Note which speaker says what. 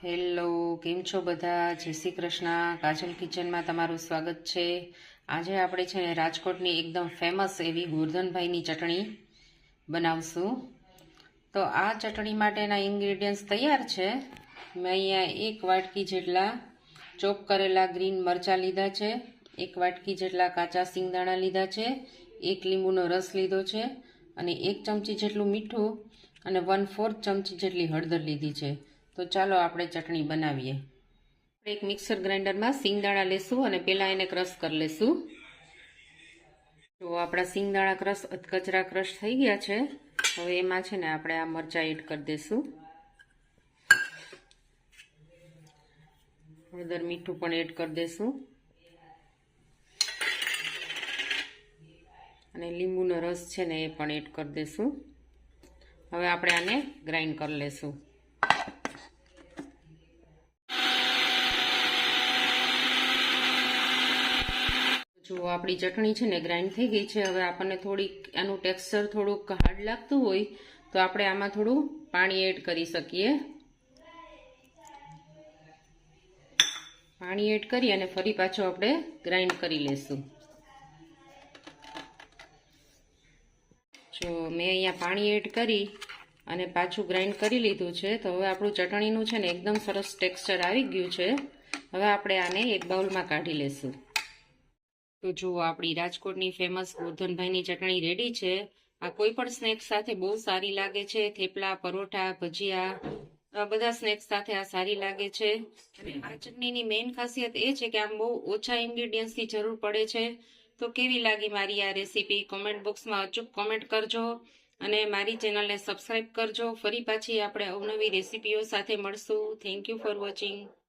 Speaker 1: Hello, કેમ છો બધા? જય શ્રી કૃષ્ણ. કાજલ કિચનમાં તમારું સ્વાગત છે. આજે આપણે છે ને રાજકોટની એકદમ ફેમસ એવી ગોરધનભાઈની ચટણી બનાવશું. તો આ ચટણી માટેના ઇન્ગ્રેડિયન્ટ્સ તૈયાર છે. મેં અહીંયા 1 વાટકી જેટલા ચોપ કરેલા ગ્રીન મરચાં લીધા છે, 1 વાટકી જેટલા કાચા સિંગદાણા લીધા છે, 1 લીંબુનો રસ લીધો છે અને 1 ચમચી જેટલું મીઠું અને 1/4 ચમચી જેટલી હળદર લીધી છે. તો ચાલો આપણે ચટણી બનાવીએ. એક મિક્સર ગ્રાઇન્ડરમાં સિંગદાણા લેશું અને પહેલાં એને ક્રશ કરી લેશું. તો આપણા સિંગદાણા કચરા ક્રશ થઈ ગયા છે. હવે એમાં છે ને આપણે આ મરચાં એડ કરી દઈશું. હળદર મીઠું પણ એડ કરી દઈશું અને લીંબુનો રસ છે ને એ પણ એડ કરી દઈશું. હવે આપણે આને ગ્રાઇન્ડ કરી લેશું. જો આપણી ચટણી છે ને ગ્રાઇન્ડ થઈ ગઈ છે. હવે આપણને થોડીક આનું ટેક્સચર થોડુંક હાર્ડ લાગતું હોય તો આપણે આમાં થોડું પાણી એડ કરી શકીએ. પાણી એડ કરી અને ફરી પાછું આપણે ગ્રાઇન્ડ કરી લેશું. જો મેં અહીંયા પાણી એડ કરી અને પાછું ગ્રાઇન્ડ કરી લીધું છે. તો હવે આપણું ચટણીનું છે ને એકદમ સરસ ટેક્સચર આવી ગયું છે. હવે આપણે આને એક બાઉલમાં કાઢી લેશું. તો જુઓ, આપણી રાજકોટની ફેમસ ગોરધનભાઈની ચટણી રેડી છે. આ કોઈ પણ સ્નેક્સ સાથે બહુ સારી લાગે છે. થેપલા, પરોઠા, ભજીયા બધા સ્નેક્સ સાથે આ સારી લાગે છે. અને આ ચટણીની મેઇન ખાસિયત એ છે કે આમ બહુ ઓછા ઇન્ગ્રેડિયન્ટ્સની જરૂર પડે છે. તો કેવી લાગી મારી આ રેસીપી? કોમેન્ટ બોક્સમાં અચૂક કોમેન્ટ કરજો અને મારી ચેનલને સબસ્ક્રાઈબ કરજો. ફરી પાછી આપણે અવનવી રેસીપીઓ સાથે મળશું. Thank you for watching.